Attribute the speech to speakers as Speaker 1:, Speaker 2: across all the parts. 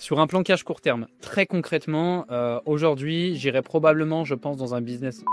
Speaker 1: Sur un plan cash court terme, très concrètement, aujourd'hui, j'irai probablement, je pense, dans un business.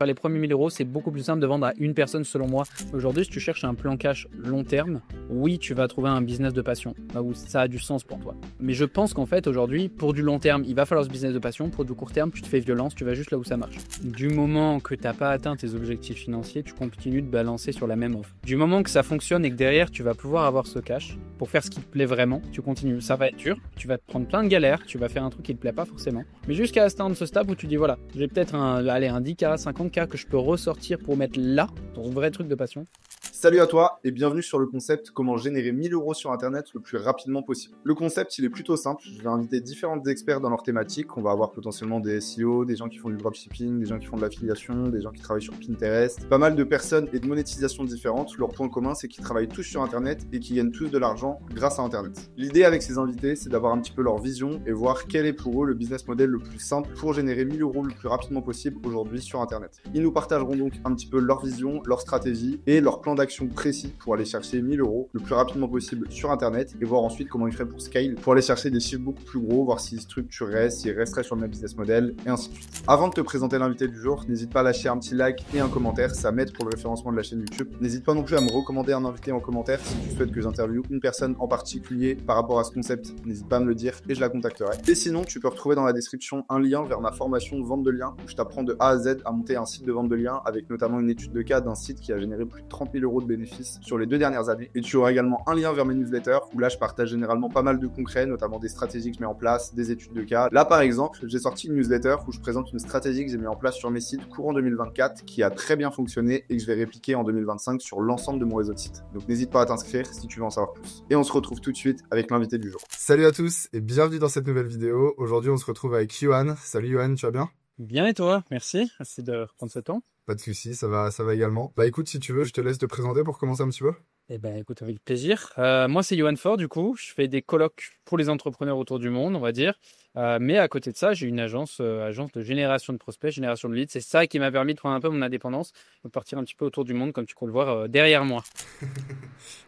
Speaker 1: Les premiers 1000 euros, c'est beaucoup plus simple de vendre à une personne selon moi. Aujourd'hui, si tu cherches un plan cash long terme, oui, tu vas trouver un business de passion, là où ça a du sens pour toi. Mais je pense qu'en fait, aujourd'hui, pour du long terme, il va falloir ce business de passion. Pour du court terme, tu te fais violence, tu vas juste là où ça marche. Du moment que tu n'as pas atteint tes objectifs financiers, tu continues de balancer sur la même offre. Du moment que ça fonctionne et que derrière, tu vas pouvoir avoir ce cash pour faire ce qui te plaît vraiment, tu continues. Ça va être dur, tu vas te prendre plein de galères, tu vas faire un truc qui te plaît pas forcément. Mais jusqu'à atteindre ce stade où tu dis voilà, j'ai peut-être un 10K, 50K que je peux ressortir pour mettre là, dans un vrai truc de passion.
Speaker 2: Salut à toi et bienvenue sur le concept comment générer 1000 euros sur internet le plus rapidement possible. Le concept il est plutôt simple, je vais inviter différents experts dans leur thématique, on va avoir potentiellement des SEO, des gens qui font du dropshipping, des gens qui font de l'affiliation, des gens qui travaillent sur Pinterest, pas mal de personnes et de monétisation différentes. Leur point commun c'est qu'ils travaillent tous sur internet et qu'ils gagnent tous de l'argent grâce à internet. L'idée avec ces invités c'est d'avoir un petit peu leur vision et voir quel est pour eux le business model le plus simple pour générer 1000 euros le plus rapidement possible aujourd'hui sur internet. Ils nous partageront donc un petit peu leur vision, leur stratégie et leur plan d'action précis pour aller chercher 1000 euros le plus rapidement possible sur internet et voir ensuite comment ils feraient pour scale, pour aller chercher des chiffres beaucoup plus gros, voir s'ils structureraient, s'ils resteraient sur le même business model et ainsi de suite. Avant de te présenter l'invité du jour, n'hésite pas à lâcher un petit like et un commentaire, ça m'aide pour le référencement de la chaîne YouTube. N'hésite pas non plus à me recommander un invité en commentaire si tu souhaites que j'interviewe une personne en particulier par rapport à ce concept, n'hésite pas à me le dire et je la contacterai. Et sinon, tu peux retrouver dans la description un lien vers ma formation vente de liens où je t'apprends de A à Z à monter un site de vente de liens avec notamment une étude de cas d'un site qui a généré plus de 30 000 euros de bénéfices sur les 2 dernières années. Et tu auras également un lien vers mes newsletters où là je partage généralement pas mal de concrets, notamment des stratégies que je mets en place, des études de cas. Là par exemple, j'ai sorti une newsletter où je présente une stratégie que j'ai mis en place sur mes sites courant 2024 qui a très bien fonctionné et que je vais répliquer en 2025 sur l'ensemble de mon réseau de sites. Donc n'hésite pas à t'inscrire si tu veux en savoir plus. Et on se retrouve tout de suite avec l'invité du jour.
Speaker 3: Salut à tous et bienvenue dans cette nouvelle vidéo. Aujourd'hui on se retrouve avec Yohan. Salut Yohan, tu vas bien?
Speaker 1: Bien et toi? Merci de prendre ce temps.
Speaker 3: Pas de soucis, ça va également. Bah écoute, si tu veux, je te laisse te présenter pour commencer un petit peu.
Speaker 1: Eh ben, écoute, avec plaisir. Moi, c'est Yohan Fort, du coup. Je fais des colloques pour les entrepreneurs autour du monde, on va dire. Mais à côté de ça, j'ai une agence de génération de prospects, génération de leads. C'est ça qui m'a permis de prendre un peu mon indépendance, de partir un petit peu autour du monde, comme tu peux le voir derrière moi.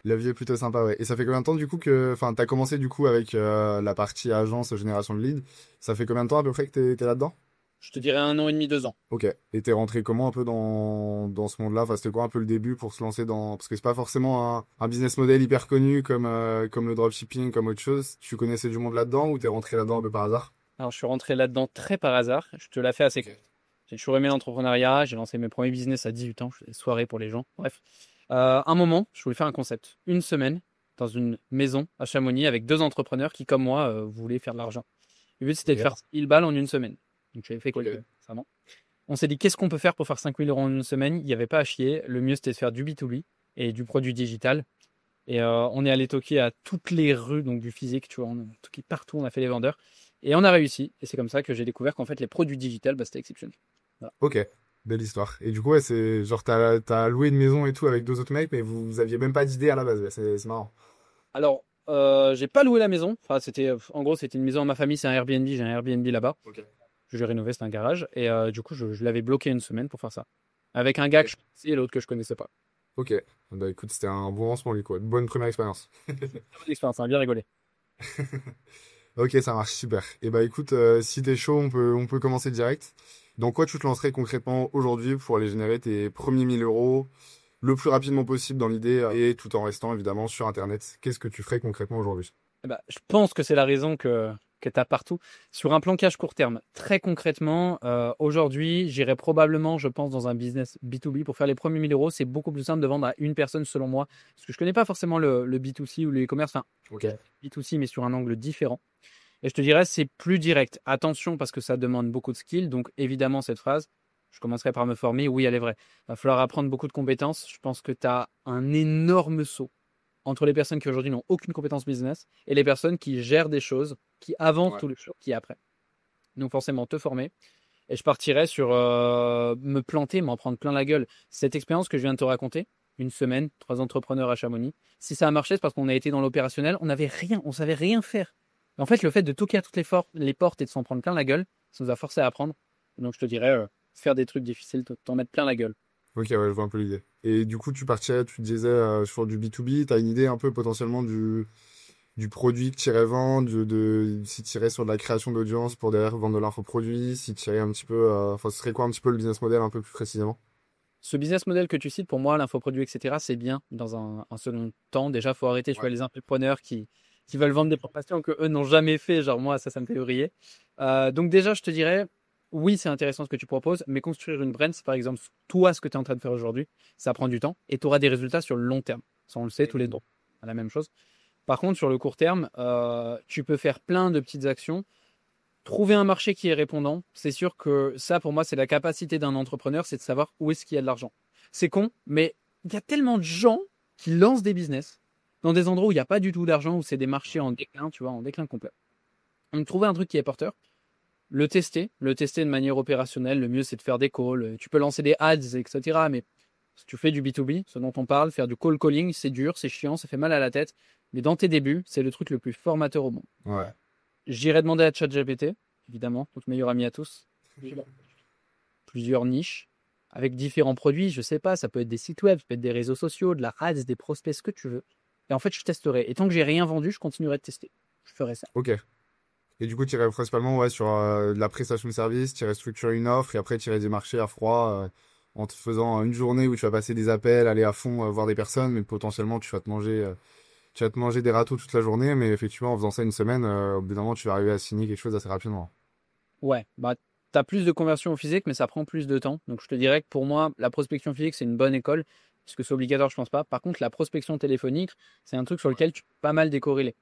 Speaker 3: La vie est plutôt sympa, ouais. Et ça fait combien de temps, du coup, t'as commencé, du coup, avec la partie agence, génération de leads. Ça fait combien de temps, à peu près, que t'es là-dedans?
Speaker 1: Je te dirais 1 an et demi, 2 ans.
Speaker 3: Ok. Et t'es rentré comment un peu dans ce monde-là? Enfin, c'était quoi un peu le début pour se lancer dans... Parce que c'est pas forcément un business model hyper connu comme le dropshipping, comme autre chose. Tu connaissais du monde là-dedans ou t'es rentré là-dedans un peu par hasard?
Speaker 1: Alors, je suis rentré là-dedans très par hasard. Je te la fais assez courte. J'ai toujours aimé l'entrepreneuriat. J'ai lancé mes premiers business à 18 ans. Je faisais des soirées pour les gens. Bref. Un moment, je voulais faire un concept. Une semaine dans une maison à Chamonix avec 2 entrepreneurs qui, comme moi, voulaient faire de l'argent. Le but, c'était de faire 1000 balles en une semaine. Donc, j'avais fait quoi récemment. On s'est dit, qu'est-ce qu'on peut faire pour faire 5000 euros en une semaine? Il n'y avait pas à chier. Le mieux, c'était de faire du B2B et du produit digital. Et on est allé toquer à toutes les rues, donc du physique, tu vois, on a toqué partout, on a fait les vendeurs. Et on a réussi. Et c'est comme ça que j'ai découvert qu'en fait, les produits digitales, c'était exceptionnel. Voilà.
Speaker 3: Ok, belle histoire. Et du coup, ouais, c'est genre, t'as loué une maison et tout avec 2 autres mecs, mais vous aviez même pas d'idée à la base. Ouais, c'est marrant.
Speaker 1: Alors, j'ai pas loué la maison. Enfin, en gros, c'était une maison à ma famille, c'est un Airbnb. J'ai un Airbnb là-bas.
Speaker 3: Ok.
Speaker 1: Je l'ai rénové, c'est un garage. Et du coup, je l'avais bloqué une semaine pour faire ça. Avec un gars que je connaissais et l'autre que je connaissais pas.
Speaker 3: Ok. Bah écoute, c'était un bon lancement, lui, quoi. Bonne première expérience.
Speaker 1: Bonne expérience, on a bien rigolé.
Speaker 3: Ok, ça marche, super. Et bah écoute, si t'es chaud, on peut commencer direct. Dans quoi tu te lancerais concrètement aujourd'hui pour aller générer tes premiers 1000 euros le plus rapidement possible dans l'idée et tout en restant évidemment sur Internet? Qu'est-ce que tu ferais concrètement aujourd'hui?
Speaker 1: Eh ben, je pense que c'est la raison que tu as partout. Sur un plan cash court terme, très concrètement, aujourd'hui, j'irai probablement, je pense, dans un business B2B. Pour faire les premiers 1000 euros, c'est beaucoup plus simple de vendre à une personne, selon moi. Parce que je connais pas forcément le B2C ou le e-commerce. Enfin,
Speaker 3: Ok.
Speaker 1: B2C, mais sur un angle différent. Et je te dirais, c'est plus direct. Attention, parce que ça demande beaucoup de skills. Donc, évidemment, cette phrase, je commencerai par me former. Oui, elle est vraie. Il va falloir apprendre beaucoup de compétences. Je pense que tu as un énorme saut entre les personnes qui aujourd'hui n'ont aucune compétence business et les personnes qui gèrent des choses, qui avancent tous les jours, qui après. Donc forcément, te former. Et je partirais sur me planter, m'en prendre plein la gueule. Cette expérience que je viens de te raconter, une semaine, 3 entrepreneurs à Chamonix, si ça a marché, c'est parce qu'on a été dans l'opérationnel, on n'avait rien, on savait rien faire. Et en fait, le fait de toquer à toutes les portes et de s'en prendre plein la gueule, ça nous a forcé à apprendre. Donc je te dirais, faire des trucs difficiles, t'en mettre plein la gueule.
Speaker 3: Ok, ouais, je vois un peu l'idée. Et du coup, tu partirais, tu disais sur du B2B, t'as une idée un peu potentiellement du produit que tu irais vendre, si tu irais sur de la création d'audience pour derrière vendre de l'infoproduit, si tu irais un petit peu, enfin, ce serait quoi un petit peu le business model un peu plus précisément?
Speaker 1: Ce business model que tu cites, pour moi, l'infoproduit, etc., c'est bien dans un second temps. Déjà, il faut arrêter, tu vois,
Speaker 3: Ouais.
Speaker 1: les entrepreneurs qui veulent vendre des prestations que eux n'ont jamais fait. Genre, moi, ça me fait vriller. Donc, déjà, je te dirais, oui, c'est intéressant ce que tu proposes, mais construire une brand, c'est par exemple, toi, ce que tu es en train de faire aujourd'hui, ça prend du temps et tu auras des résultats sur le long terme. Ça, on le sait tous les deux. La même chose. Par contre, sur le court terme, tu peux faire plein de petites actions. Trouver un marché qui est répondant, c'est sûr que ça, pour moi, c'est la capacité d'un entrepreneur, c'est de savoir où est-ce qu'il y a de l'argent. C'est con, mais il y a tellement de gens qui lancent des business dans des endroits où il n'y a pas du tout d'argent, où c'est des marchés en déclin, tu vois, en déclin complet. Donc, trouver un truc qui est porteur, le tester de manière opérationnelle. Le mieux, c'est de faire des calls. Tu peux lancer des ads, etc. Mais si tu fais du B2B, ce dont on parle, faire du call calling, c'est dur, c'est chiant, ça fait mal à la tête. Mais dans tes débuts, c'est le truc le plus formateur au monde.
Speaker 3: Ouais.
Speaker 1: J'irai demander à ChatGPT, évidemment, notre meilleur ami à tous, plusieurs niches avec différents produits. Je sais pas, ça peut être des sites web, ça peut être des réseaux sociaux, de la ads, des prospects, ce que tu veux. Et en fait, je testerai. Et tant que j'ai rien vendu, je continuerai de tester. Je ferai ça.
Speaker 3: Ok. Et du coup, tu irais principalement ouais, sur de la prestation de service, tu irais structurer une offre et après tu irais démarcher à froid en te faisant une journée où tu vas passer des appels, aller à fond, voir des personnes, mais potentiellement tu vas te manger des râteaux toute la journée, mais effectivement en faisant ça une semaine, au bout d'un moment tu vas arriver à signer quelque chose assez rapidement.
Speaker 1: Ouais, bah, tu as plus de conversion au physique, mais ça prend plus de temps. Donc, je te dirais que pour moi, la prospection physique, c'est une bonne école. Est-ce que c'est obligatoire? Je pense pas. Par contre, la prospection téléphonique, c'est un truc sur lequel tu peux pas mal décorréler.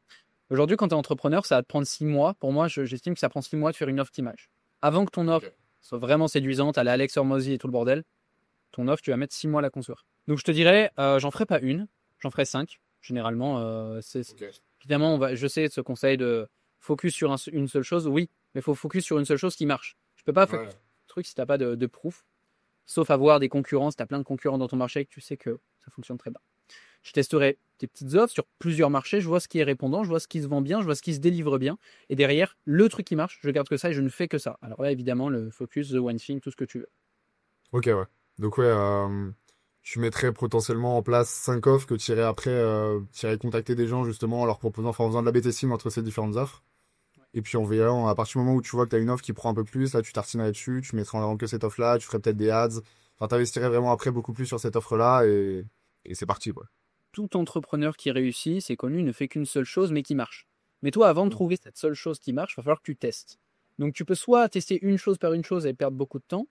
Speaker 1: Aujourd'hui, quand tu es entrepreneur, ça va te prendre 6 mois. Pour moi, j'estime que ça prend 6 mois de faire une offre qui-match. Avant que ton offre
Speaker 3: Ok.
Speaker 1: soit vraiment séduisante, à la Alex Hormozy et tout le bordel, ton offre, tu vas mettre 6 mois à la construire. Donc, je te dirais, j'en ferai pas une, j'en ferai 5. Généralement,
Speaker 3: Ok.
Speaker 1: évidemment, je sais ce conseil de focus sur une seule chose, oui, mais il faut focus sur une seule chose qui marche. Tu peux pas faire
Speaker 3: Ouais.
Speaker 1: un truc si tu n'as pas de proof, sauf avoir des concurrents. Si tu as plein de concurrents dans ton marché et que tu sais que ça fonctionne très bien. Je testerai tes petites offres sur plusieurs marchés, je vois ce qui est répondant, je vois ce qui se vend bien, je vois ce qui se délivre bien. Et derrière, le truc qui marche, je garde que ça et je ne fais que ça. Alors là, évidemment, le focus, the one thing, tout ce que tu veux.
Speaker 3: Ok, ouais. Donc ouais, tu mettrais potentiellement en place 5 offres que tu irais après, tu irais contacter des gens justement en leur proposant, enfin en faisant de la B testing entre ces différentes offres. Et puis en verra, à partir du moment où tu vois que tu as une offre qui prend un peu plus, là tu tartinerais dessus, tu mettrais en avant que cette offre-là, tu ferais peut-être des ads. Enfin, t'investirais vraiment après beaucoup plus sur cette offre-là et c'est parti, quoi.
Speaker 1: Tout entrepreneur qui réussit, c'est connu, ne fait qu'une seule chose, mais qui marche. Mais toi, avant de trouver cette seule chose qui marche, il va falloir que tu testes. Donc tu peux soit tester une chose par une chose et perdre beaucoup de temps,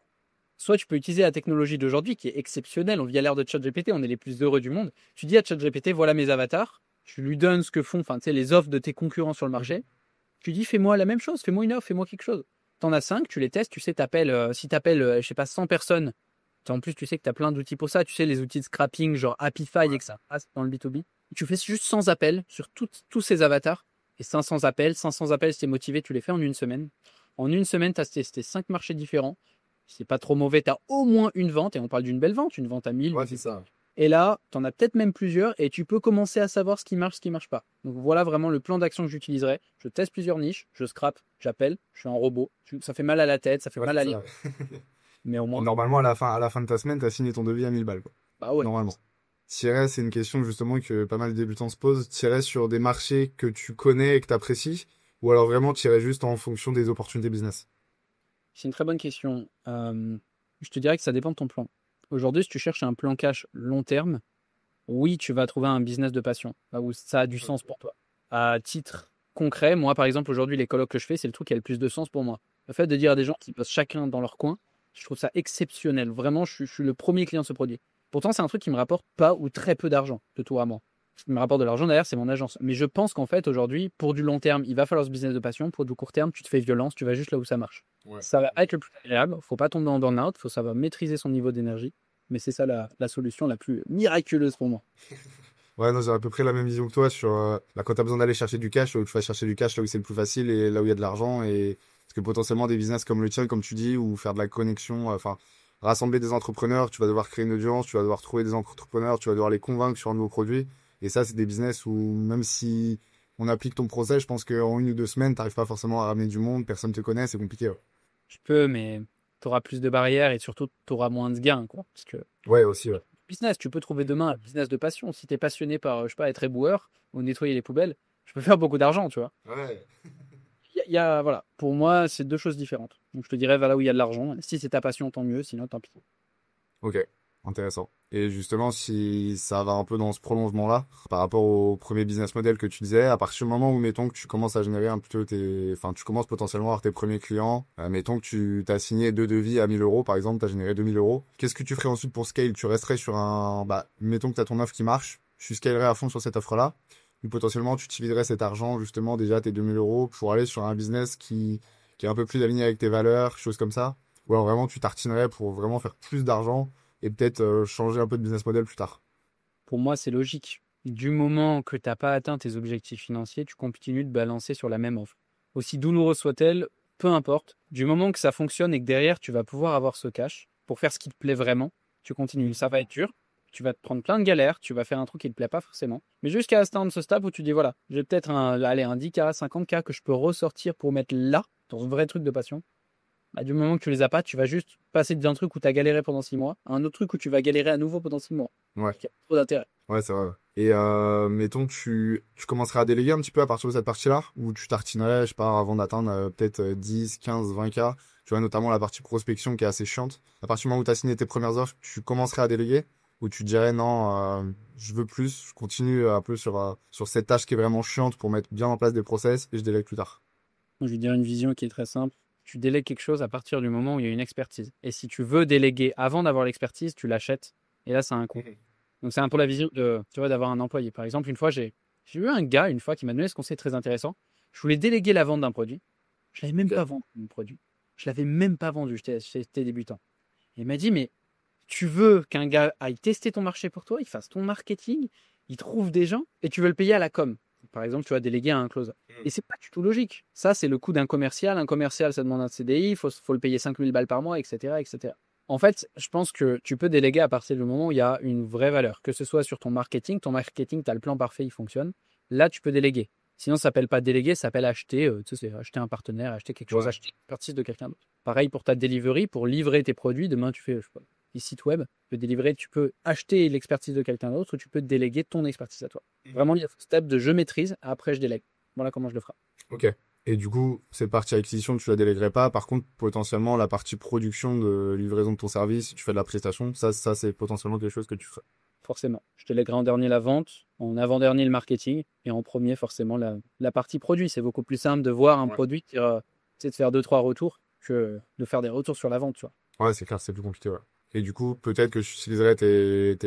Speaker 1: soit tu peux utiliser la technologie d'aujourd'hui qui est exceptionnelle. On vit à l'ère de ChatGPT, on est les plus heureux du monde. Tu dis à ChatGPT, voilà mes avatars, tu lui donnes ce que font, enfin, tu sais, les offres de tes concurrents sur le marché. Tu dis, fais-moi la même chose, fais-moi une offre, fais-moi quelque chose. T'en as 5, tu les testes, tu sais, si t'appelles, je sais pas, 100 personnes, en plus, tu sais que tu as plein d'outils pour ça. Tu sais, les outils de scrapping, genre Happify, et que ça passe dans le B2B. Tu fais juste 100 appels sur tous ces avatars. Et 500 appels, si t'es motivé, tu les fais en une semaine. En une semaine, tu as testé 5 marchés différents. Si c'est pas trop mauvais, tu as au moins une vente. Et on parle d'une belle vente, une vente à 1000.
Speaker 3: Ouais, c'est ça.
Speaker 1: Et là, tu en as peut-être même plusieurs. Et tu peux commencer à savoir ce qui marche, ce qui marche pas. Donc voilà vraiment le plan d'action que j'utiliserai. Je teste plusieurs niches, je scrape, j'appelle, je suis un robot. Ça fait mal à la tête, ça fait
Speaker 3: Ouais,
Speaker 1: mal à
Speaker 3: c'est
Speaker 1: l'île.
Speaker 3: ça.
Speaker 1: Mais au
Speaker 3: Et
Speaker 1: moins,
Speaker 3: normalement, à la fin de ta semaine, t'as signé ton devis à 1000 balles, quoi.
Speaker 1: bah ouais.
Speaker 3: Normalement. Tirer, c'est une question justement que pas mal de débutants se posent. Tirer sur des marchés que tu connais et que tu apprécies, ou alors vraiment tirer juste en fonction des opportunités business.
Speaker 1: C'est une très bonne question. Je te dirais que ça dépend de ton plan. Aujourd'hui, si tu cherches un plan cash long terme, oui, tu vas trouver un business de passion, là où ça a du sens pour toi. À titre concret, moi, par exemple, aujourd'hui, les colloques que je fais, c'est le truc qui a le plus de sens pour moi. Le fait de dire à des gens qui bossent chacun dans leur coin, je trouve ça exceptionnel. Vraiment, je suis le premier client de ce produit. Pourtant, c'est un truc qui me rapporte pas ou très peu d'argent, de toi à moi. Ce qui me rapporte de l'argent, d'ailleurs, c'est mon agence. Mais je pense qu'en fait, aujourd'hui, pour du long terme, il va falloir ce business de passion. Pour du court terme, tu te fais violence, tu vas juste là où ça marche.
Speaker 3: Ouais.
Speaker 1: Ça va être le plus agréable. Faut pas tomber en burn-out. Faut savoir maîtriser son niveau d'énergie. Mais c'est ça la solution la plus miraculeuse pour moi.
Speaker 3: Ouais, non, j'ai à peu près la même vision que toi sur quand tu as besoin d'aller chercher du cash, tu vas chercher du cash là où c'est le plus facile et là où il y a de l'argent. Et parce que potentiellement des business comme le tien, comme tu dis, ou faire de la connexion, enfin, rassembler des entrepreneurs, tu vas devoir créer une audience, tu vas devoir trouver des entrepreneurs, tu vas devoir les convaincre sur un nouveau produit. Et ça, c'est des business où même si on applique ton procès, je pense qu'en 1 ou 2 semaines, t'arrives pas forcément à ramener du monde, personne te connaît, c'est compliqué. Ouais,
Speaker 1: Tu peux, mais tu auras plus de barrières et surtout, tu auras moins de gains, quoi. Parce que
Speaker 3: ouais aussi, ouais.
Speaker 1: business, tu peux trouver demain un business de passion. Si tu es passionné par, je sais pas, être éboueur ou nettoyer les poubelles, je peux faire beaucoup d'argent, tu vois.
Speaker 3: Ouais.
Speaker 1: Voilà, pour moi, c'est deux choses différentes. Donc, je te dirais, va là où il y a de l'argent. Si c'est ta passion, tant mieux. Sinon, tant pis.
Speaker 3: Ok, intéressant. Et justement, si ça va un peu dans ce prolongement-là, par rapport au premier business model que tu disais, à partir du moment où, mettons, que tu commences à générer un peu enfin, tu commences potentiellement à avoir tes premiers clients, mettons que tu t'as signé 2 devis à 1 000 euros, par exemple, tu as généré 2 000 euros. Qu'est-ce que tu ferais ensuite pour scale? Tu resterais sur mettons que tu as ton offre qui marche, tu scalerais à fond sur cette offre-là, ou potentiellement tu utiliserais cet argent, justement, déjà tes 2 000 euros, pour aller sur un business qui est un peu plus aligné avec tes valeurs, choses comme ça. Ou alors vraiment tu tartinerais pour vraiment faire plus d'argent et peut-être changer un peu de business model plus tard.
Speaker 1: Pour moi, c'est logique. Du moment que tu n'as pas atteint tes objectifs financiers, tu continues de balancer sur la même offre. Aussi douloureuse soit-elle, peu importe. Du moment que ça fonctionne et que derrière, tu vas pouvoir avoir ce cash pour faire ce qui te plaît vraiment, tu continues. Ça va être dur. Tu vas te prendre plein de galères. Tu vas faire un truc qui ne te plaît pas forcément. Mais jusqu'à atteindre ce stade où tu dis, voilà, j'ai peut-être un 10K, 50K que je peux ressortir pour mettre là, dans un vrai truc de passion. Bah, du moment que tu les as pas, tu vas juste passer d'un truc où tu as galéré pendant 6 mois à un autre truc où tu vas galérer à nouveau pendant 6 mois.
Speaker 3: Ouais,
Speaker 1: Il y a trop d'intérêt.
Speaker 3: ouais, c'est vrai. Et mettons que tu commencerais à déléguer un petit peu à partir de cette partie-là, où tu tartinerais, je sais pas, avant d'atteindre peut-être 10, 15, 20K. Tu vois, notamment la partie prospection qui est assez chiante. À partir du moment où tu as signé tes premières offres, tu commencerais à déléguer, ou tu dirais non, je veux plus, je continue un peu sur cette tâche qui est vraiment chiante pour mettre bien en place des process et je délègue plus tard.
Speaker 1: Je vais dire une vision qui est très simple. Tu délègues quelque chose à partir du moment où il y a une expertise. Et si tu veux déléguer avant d'avoir l'expertise, tu l'achètes. Et là, ça a un coût. Donc, c'est un peu la vision tu vois, d'avoir un employé. Par exemple, une fois, j'ai eu un gars, une fois, qui m'a donné ce conseil très intéressant. Je voulais déléguer la vente d'un produit. Je l'avais même pas vendu, mon produit. Je l'avais même pas vendu. J'étais débutant. Et il m'a dit, mais tu veux qu'un gars aille tester ton marché pour toi, il fasse ton marketing, il trouve des gens et tu veux le payer à la com. Par exemple, tu vas déléguer à un closer. Et c'est pas du tout logique. Ça, c'est le coût d'un commercial. Un commercial, ça demande un CDI, il faut le payer 5000 balles par mois, etc., etc. En fait, je pense que tu peux déléguer à partir du moment où il y a une vraie valeur. Que ce soit sur ton marketing, tu as le plan parfait, il fonctionne. Là, tu peux déléguer. Sinon, ça s'appelle pas déléguer, ça s'appelle acheter. Tu sais, c'est acheter un partenaire, acheter quelque chose,
Speaker 3: Ouais.
Speaker 1: acheter une partie de quelqu'un d'autre. Pareil pour ta delivery, pour livrer tes produits. Demain, tu fais, je sais pas, des sites web, tu peux délivrer, tu peux acheter l'expertise de quelqu'un d'autre ou tu peux déléguer ton expertise à toi. Vraiment, il y a ce step de je maîtrise, après je délègue. Voilà comment je le ferai.
Speaker 3: Ok. Et du coup, cette partie acquisition, tu la déléguerais pas. Par contre, potentiellement, la partie production de livraison de ton service, si tu fais de la prestation, ça c'est potentiellement quelque chose que tu ferais.
Speaker 1: Forcément. Je délèguerai en dernier la vente, en avant-dernier le marketing et en premier, forcément, la partie produit. C'est beaucoup plus simple de voir un
Speaker 3: Ouais.
Speaker 1: produit, de faire 2-3 retours que de faire des retours sur la vente, tu vois.
Speaker 3: Ouais, c'est clair, c'est plus compliqué, ouais. Et du coup, peut-être que tu utiliserais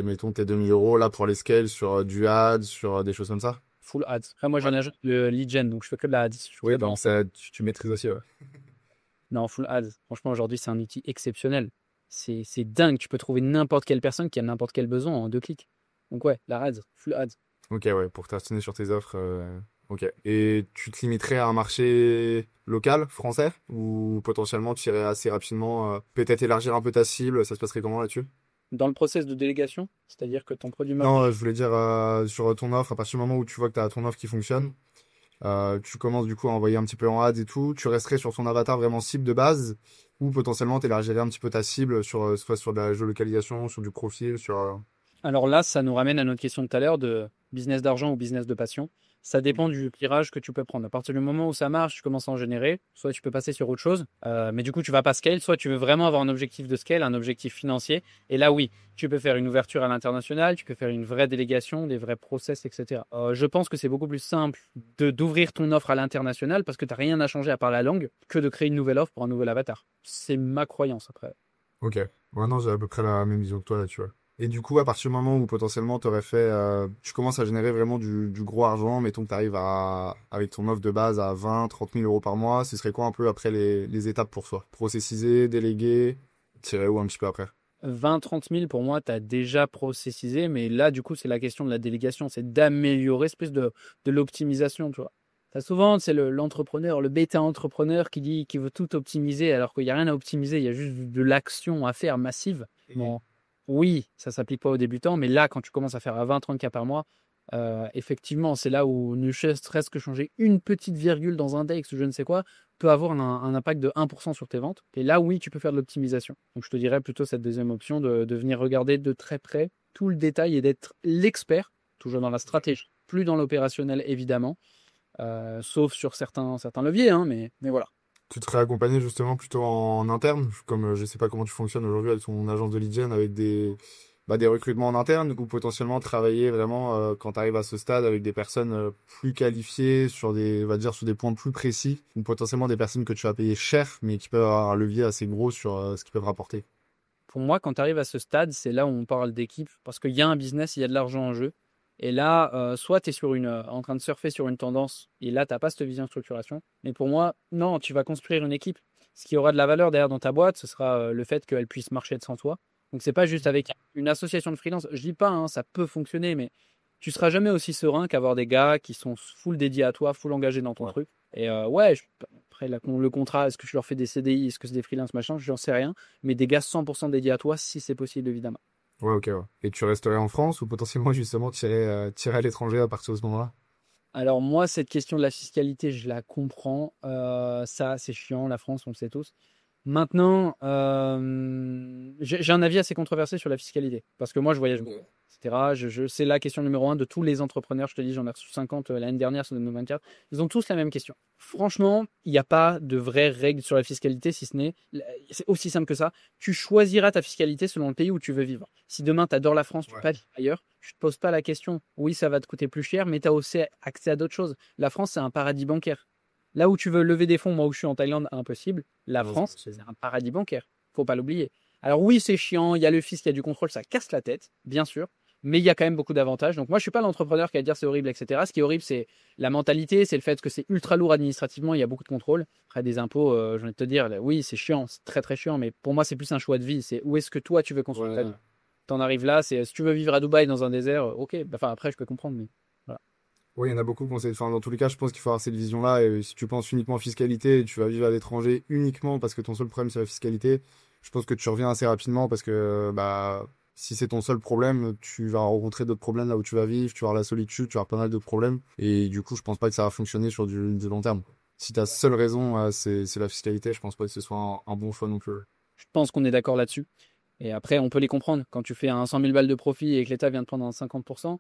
Speaker 3: mettons, tes 2 000 euros là pour les scales sur du ad, sur des choses comme ça.
Speaker 1: Full ads. Après, moi, j'en ajoute le lead gen, donc je fais que de la ads.
Speaker 3: Oui, donc ça, tu maîtrises aussi, ouais.
Speaker 1: Non, full ads. Franchement, aujourd'hui, c'est un outil exceptionnel. C'est dingue. Tu peux trouver n'importe quelle personne qui a n'importe quel besoin en 2 clics. Donc, ouais, la ads, full ads.
Speaker 3: Ok, ouais, pour tartiner sur tes offres. Ok. Et tu te limiterais à un marché local, français, ou potentiellement tu irais assez rapidement, peut-être élargir un peu ta cible, ça se passerait comment là-dessus?
Speaker 1: Dans le process de délégation, c'est-à-dire que ton produit
Speaker 3: Non,
Speaker 1: marche.
Speaker 3: je voulais dire sur ton offre, à partir du moment où tu vois que tu as ton offre qui fonctionne, tu commences du coup à envoyer un petit peu en ads et tout, tu resterais sur ton avatar vraiment cible de base, ou potentiellement tu élargirais un petit peu ta cible sur soit sur de la géolocalisation, sur du profil, sur...
Speaker 1: Alors là, ça nous ramène à notre question de tout à l'heure de business d'argent ou business de passion. Ça dépend du virage que tu peux prendre. À partir du moment où ça marche, tu commences à en générer. Soit tu peux passer sur autre chose, mais du coup, tu vas pas scale. Soit tu veux vraiment avoir un objectif de scale, un objectif financier. Et là, oui, tu peux faire une ouverture à l'international, tu peux faire une vraie délégation, des vrais process, etc. Je pense que c'est beaucoup plus simple d'ouvrir ton offre à l'international parce que tu n'as rien à changer à part la langue que de créer une nouvelle offre pour un nouvel avatar. C'est ma croyance après.
Speaker 3: Ok. Ouais, non, j'ai à peu près la même vision que toi là-dessus. Ouais. Et du coup, à partir du moment où potentiellement tu commences à générer vraiment du gros argent, mettons que tu arrives avec ton offre de base à 20, 30 000 euros par mois, ce serait quoi un peu après les étapes pour toi? Processiser, déléguer, tirer où un petit peu après?
Speaker 1: 20-30 000 pour moi, tu as déjà processisé, mais là, du coup, c'est la question de la délégation, c'est d'améliorer, c'est plus de l'optimisation, tu vois. T'as souvent, c'est l'entrepreneur, le bêta-entrepreneur qui dit qu'il veut tout optimiser alors qu'il n'y a rien à optimiser, il y a juste de l'action à faire massive. Bon, oui, ça s'applique pas aux débutants, mais là, quand tu commences à faire à 20-30 cas par mois, effectivement, c'est là où ne serait-ce que changer une petite virgule dans un index ou je ne sais quoi peut avoir un impact de 1% sur tes ventes. Et là, oui, tu peux faire de l'optimisation. Donc, je te dirais plutôt cette deuxième option de venir regarder de très près tout le détail et d'être l'expert, toujours dans la stratégie, plus dans l'opérationnel évidemment, sauf sur certains leviers, hein, mais voilà.
Speaker 3: Tu te serais accompagné justement plutôt en interne, comme je sais pas comment tu fonctionnes aujourd'hui avec ton agence de lead gen, avec des recrutements en interne, ou potentiellement travailler vraiment quand tu arrives à ce stade avec des personnes plus qualifiées on va dire sur des points plus précis, ou potentiellement des personnes que tu vas payer cher, mais qui peuvent avoir un levier assez gros sur ce qu'ils peuvent rapporter.
Speaker 1: Pour moi, quand tu arrives à ce stade, c'est là où on parle d'équipe, parce qu'il y a un business, il y a de l'argent en jeu. Et là, soit tu es en train de surfer sur une tendance, et là, tu n'as pas cette vision de structuration. Mais pour moi, non, tu vas construire une équipe. Ce qui aura de la valeur derrière dans ta boîte, ce sera le fait qu'elle puisse marcher sans toi. Donc, c'est pas juste avec une association de freelance. Je dis pas, hein, ça peut fonctionner, mais tu seras jamais aussi serein qu'avoir des gars qui sont full dédiés à toi, full engagés dans ton truc. Et après, le contrat, est-ce que tu leur fais des CDI, est-ce que c'est des freelance, machin, j'en sais rien. Mais des gars 100% dédiés à toi, si c'est possible, évidemment.
Speaker 3: Ouais, ok, ouais. Et tu resterais en France ou potentiellement justement tirer à l'étranger à partir de ce moment-là?
Speaker 1: Alors moi, cette question de la fiscalité, je la comprends. Ça, c'est chiant, la France, on le sait tous. Maintenant, j'ai un avis assez controversé sur la fiscalité. Parce que moi, je voyage beaucoup, etc. C'est la question numéro 1 de tous les entrepreneurs. Je te dis, j'en ai reçu 50 l'année dernière sur 2024. Ils ont tous la même question. Franchement, il n'y a pas de vraies règles sur la fiscalité, si ce n'est... C'est aussi simple que ça. Tu choisiras ta fiscalité selon le pays où tu veux vivre. Si demain, tu adores la France, tu ne veux pas vivre ailleurs, tu ne te poses pas la question. Oui, ça va te coûter plus cher, mais tu as aussi accès à d'autres choses. La France, c'est un paradis bancaire. Là où tu veux lever des fonds, moi où je suis en Thaïlande, impossible. La France, c'est un paradis bancaire. Faut pas l'oublier. Alors oui, c'est chiant, il y a le fisc, il y a du contrôle, ça casse la tête, bien sûr. Mais il y a quand même beaucoup d'avantages. Donc moi, je suis pas l'entrepreneur qui va dire c'est horrible, etc. Ce qui est horrible, c'est la mentalité, c'est le fait que c'est ultra lourd administrativement, il y a beaucoup de contrôle. Après, des impôts, j'ai envie de te dire, là, oui, c'est chiant, c'est très très chiant, mais pour moi, c'est plus un choix de vie. C'est où est-ce que toi, tu veux construire ta vie. T'en arrives là, c'est si tu veux vivre à Dubaï dans un désert, ok. Enfin, après, je peux comprendre, mais voilà.
Speaker 3: Oui, il y en a beaucoup qui conseillent. Enfin, dans tous les cas, je pense qu'il faut avoir cette vision-là. Et si tu penses uniquement fiscalité et tu vas vivre à l'étranger uniquement parce que ton seul problème c'est la fiscalité, je pense que tu reviens assez rapidement parce que bah si c'est ton seul problème, tu vas rencontrer d'autres problèmes là où tu vas vivre, tu vas avoir la solitude, tu vas avoir pas mal de problèmes. Et du coup, je pense pas que ça va fonctionner sur du long terme. Si ta seule raison c'est la fiscalité, je pense pas que ce soit un bon choix non plus.
Speaker 1: Je pense qu'on est d'accord là-dessus. Et après, on peut les comprendre. Quand tu fais un 100 000 balles de profit et que l'État vient de prendre un 50%,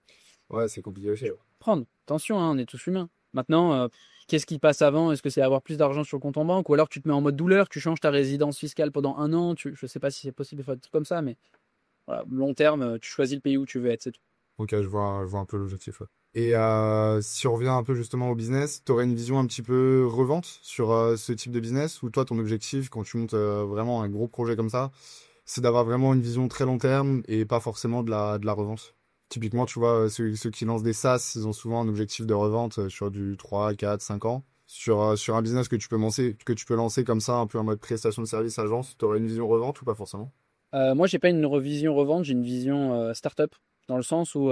Speaker 3: Ouais, c'est compliqué aussi. Ouais.
Speaker 1: prendre. Attention, hein, on est tous humains. Maintenant, qu'est-ce qui passe avant? Est-ce que c'est avoir plus d'argent sur le compte en banque? Ou alors tu te mets en mode douleur, tu changes ta résidence fiscale pendant un an. Je ne sais pas si c'est possible de faire des trucs comme ça, mais voilà, long terme, tu choisis le pays où tu veux être, c'est tout.
Speaker 3: Ok, je vois un peu l'objectif. Ouais. Et si on revient un peu justement au business, tu aurais une vision un petit peu revente sur ce type de business ou toi, ton objectif quand tu montes vraiment un gros projet comme ça, c'est d'avoir vraiment une vision très long terme et pas forcément de la revente. Typiquement, tu vois, ceux qui lancent des SaaS, ils ont souvent un objectif de revente sur du 3, 4, 5 ans. Sur un business que tu peux lancer comme ça, un peu en mode prestation de service, agence, tu aurais une vision revente ou pas forcément?
Speaker 1: Moi, j'ai pas une vision revente, j'ai une vision startup, dans le sens où,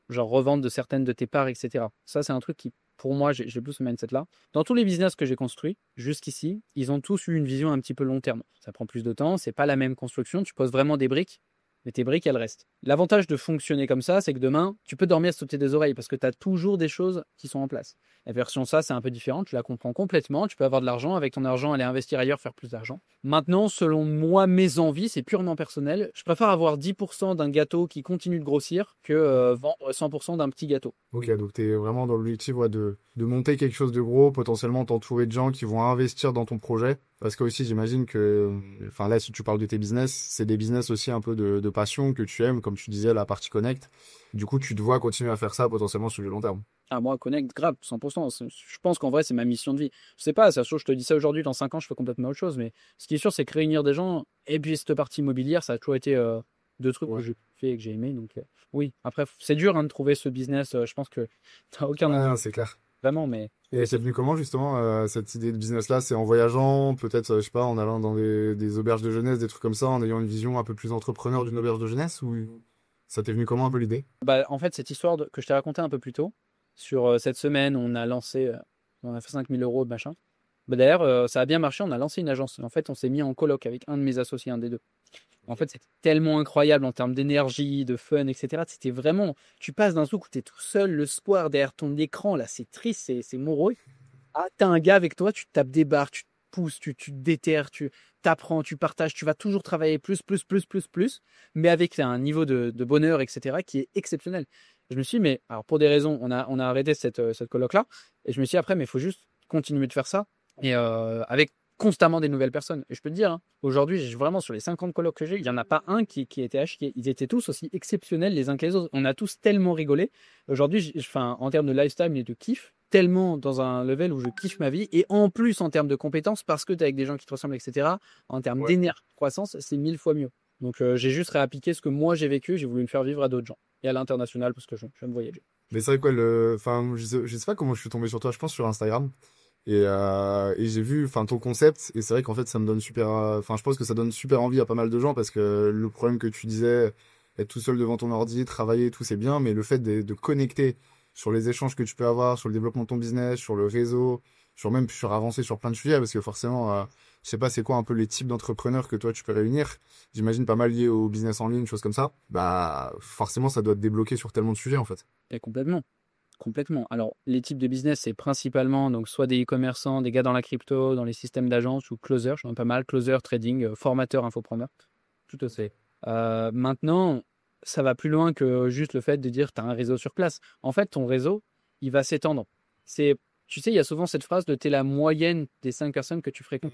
Speaker 1: genre, revente de certaines de tes parts, etc. Ça, c'est un truc qui, pour moi, j'ai plus ce mindset-là. Dans tous les business que j'ai construits, jusqu'ici, ils ont tous eu une vision un petit peu long terme. Ça prend plus de temps, c'est pas la même construction, tu poses vraiment des briques, mais tes briques, elles restent. L'avantage de fonctionner comme ça, c'est que demain, tu peux dormir sous tes deux oreilles parce que tu as toujours des choses qui sont en place. La version ça, c'est un peu différent, tu la comprends complètement, tu peux avoir de l'argent, avec ton argent, aller investir ailleurs, faire plus d'argent. Maintenant, selon moi, mes envies, c'est purement personnel, je préfère avoir 10% d'un gâteau qui continue de grossir que vendre 100% d'un petit gâteau.
Speaker 3: Ok, donc tu es vraiment dans l'objectif ouais, de monter quelque chose de gros, potentiellement t'entourer de gens qui vont investir dans ton projet. Parce que aussi, j'imagine que, enfin là, si tu parles de tes business, c'est des business aussi un peu de passion que tu aimes, comme tu disais, la partie connect. Du coup, tu te vois continuer à faire ça potentiellement sur le long terme.
Speaker 1: Ah, moi, Connect, grave, 100%. Je pense qu'en vrai, c'est ma mission de vie. Je sais pas, ça se trouve, je te dis ça aujourd'hui, dans 5 ans, je fais complètement autre chose. Mais ce qui est sûr, c'est que réunir des gens, et puis cette partie immobilière, ça a toujours été deux trucs que j'ai fait et que j'ai aimé. Donc, oui. Après, c'est dur hein, de trouver ce business. Je pense que t'as aucun.
Speaker 3: Ah, c'est clair.
Speaker 1: Vraiment, mais.
Speaker 3: Et c'est venu comment justement cette idée de business-là? C'est en voyageant, peut-être, je sais pas, en allant dans des auberges de jeunesse, des trucs comme ça, en ayant une vision un peu plus entrepreneur d'une auberge de jeunesse ou ça t'est venu comment un peu l'idée?
Speaker 1: Bah, en fait, cette histoire que je t'ai racontée un peu plus tôt, sur cette semaine, on a lancé, on a fait 5 000 euros de machin. Bah, d'ailleurs, ça a bien marché, on a lancé une agence. En fait, on s'est mis en coloc avec un de mes associés, un des deux. En fait, c'était tellement incroyable en termes d'énergie, de fun, etc. C'était vraiment, tu passes d'un truc où tu es tout seul le soir derrière ton écran, là, c'est triste, c'est morose. Ah, t'as un gars avec toi, tu te tapes des barres, tu te pousses, tu te déterres, tu t'apprends, tu partages, tu vas toujours travailler plus, mais avec un niveau de bonheur, etc., qui est exceptionnel. Je me suis dit, mais alors pour des raisons, on a arrêté cette coloc-là. Et je me suis dit après, mais il faut juste continuer de faire ça. Et avec constamment des nouvelles personnes. Et je peux te dire, hein, aujourd'hui, vraiment sur les 50 colocs que j'ai, il n'y en a pas un qui était à chier. Ils étaient tous aussi exceptionnels les uns que les autres. On a tous tellement rigolé. Aujourd'hui, en termes de lifestyle et de kiff, tellement dans un level où je kiffe ma vie. Et en plus, en termes de compétences, parce que tu es avec des gens qui te ressemblent, etc., en termes d'énergie, de croissance, c'est 1000 fois mieux. Donc, j'ai juste réappliqué ce que moi j'ai vécu. J'ai voulu le faire vivre à d'autres gens. Et à l'international, parce que je me voyager.
Speaker 3: Mais c'est vrai quoi, enfin, je sais pas comment je suis tombé sur toi, je pense sur Instagram. Et j'ai vu, enfin, ton concept, et c'est vrai qu'en fait, ça me donne super, enfin, je pense que ça donne super envie à pas mal de gens parce que le problème que tu disais, être tout seul devant ton ordi, travailler, tout, c'est bien, mais le fait de connecter sur les échanges que tu peux avoir, sur le développement de ton business, sur le réseau, sur avancer sur plein de sujets, parce que forcément, je sais pas, c'est quoi un peu les types d'entrepreneurs que toi tu peux réunir. J'imagine pas mal liés au business en ligne, choses comme ça. Bah, forcément, ça doit te débloquer sur tellement de sujets, en fait.
Speaker 1: Et complètement. Complètement. Alors, les types de business, c'est principalement donc soit des e-commerçants, des gars dans la crypto, dans les systèmes d'agence ou closer, j'en ai pas mal, closer, trading, formateur, infopreneur, tout aussi. Maintenant, ça va plus loin que juste le fait de dire tu as un réseau sur place. En fait, ton réseau, il va s'étendre. Tu sais, il y a souvent cette phrase de t'es la moyenne des 5 personnes que tu fréquentes.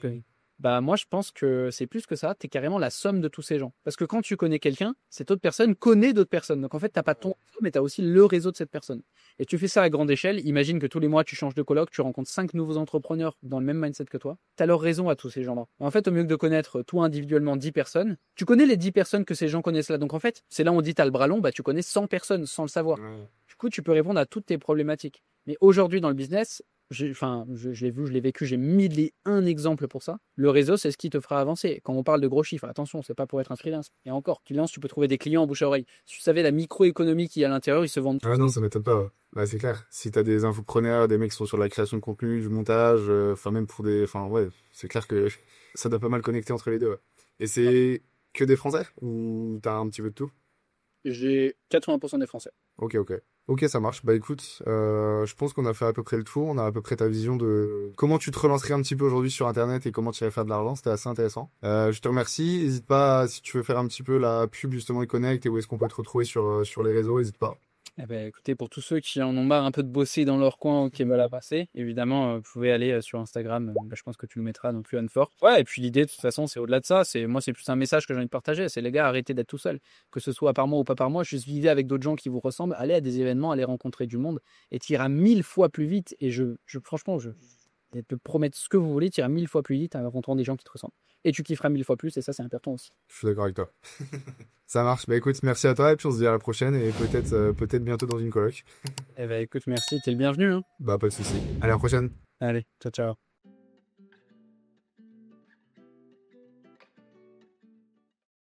Speaker 1: Bah, moi, je pense que c'est plus que ça. Tu es carrément la somme de tous ces gens. Parce que quand tu connais quelqu'un, cette autre personne connaît d'autres personnes. Donc, en fait, tu n'as pas ton réseau, mais tu as aussi le réseau de cette personne. Et tu fais ça à grande échelle. Imagine que tous les mois, tu changes de coloc, tu rencontres 5 nouveaux entrepreneurs dans le même mindset que toi. Tu as leur raison à tous ces gens-là. En fait, au mieux que de connaître, toi, individuellement, 10 personnes, tu connais les 10 personnes que ces gens connaissent là. Donc, en fait, c'est là où on dit tu as le bras long, bah, tu connais 100 personnes sans le savoir. Du coup, tu peux répondre à toutes tes problématiques. Mais aujourd'hui, dans le business, je l'ai vu, je l'ai vécu, j'ai 1001 exemples pour ça. Le réseau, c'est ce qui te fera avancer. Quand on parle de gros chiffres, attention, c'est pas pour être un freelance. Et encore, tu lances, tu peux trouver des clients en bouche à oreille. Si tu savais la microéconomie qu'il y a à l'intérieur, ils se vendent.
Speaker 3: Ah non, ça m'étonne pas. Ouais. Bah, c'est clair. Si t'as des infopreneurs, des mecs qui sont sur la création de contenu, du montage, enfin même pour des, enfin ouais, c'est clair que ça doit pas mal connecter entre les deux. Ouais. Et c'est que des Français ou t'as un petit peu de tout?
Speaker 1: J'ai 80% des Français.
Speaker 3: Ok, ok. Ok, ça marche. Bah écoute, je pense qu'on a fait à peu près le tour. On a à peu près ta vision de comment tu te relancerais un petit peu aujourd'hui sur Internet et comment tu irais faire de l'argent. C'était assez intéressant. Je te remercie. N'hésite pas, si tu veux faire un petit peu la pub justement et Connect et où est-ce qu'on peut te retrouver sur les réseaux, n'hésite pas.
Speaker 1: Eh ben, écoutez, pour tous ceux qui en ont marre un peu de bosser dans leur coin ou qui veulent la passer, évidemment, vous pouvez aller sur Instagram. Je pense que tu le mettras, donc Fort. Ouais, et puis l'idée, de toute façon, c'est au-delà de ça. Moi, c'est plus un message que j'ai envie de partager. C'est les gars, arrêtez d'être tout seul. Que ce soit par mois ou pas par mois, juste vivez avec d'autres gens qui vous ressemblent. Allez à des événements, allez rencontrer du monde et tu iras 1000 fois plus vite. Et franchement, je te promets ce que vous voulez, tu iras 1000 fois plus vite en rencontrant des gens qui te ressemblent. Et tu kifferas 1000 fois plus, et ça, c'est important aussi.
Speaker 3: Je suis d'accord avec toi. Ça marche. Bah écoute, merci à toi et puis on se dit à la prochaine et peut-être bientôt dans une coloc.
Speaker 1: Eh ben, écoute, merci, t'es le bienvenu. Hein.
Speaker 3: Bah pas de souci. À la prochaine.
Speaker 1: Allez, ciao, ciao.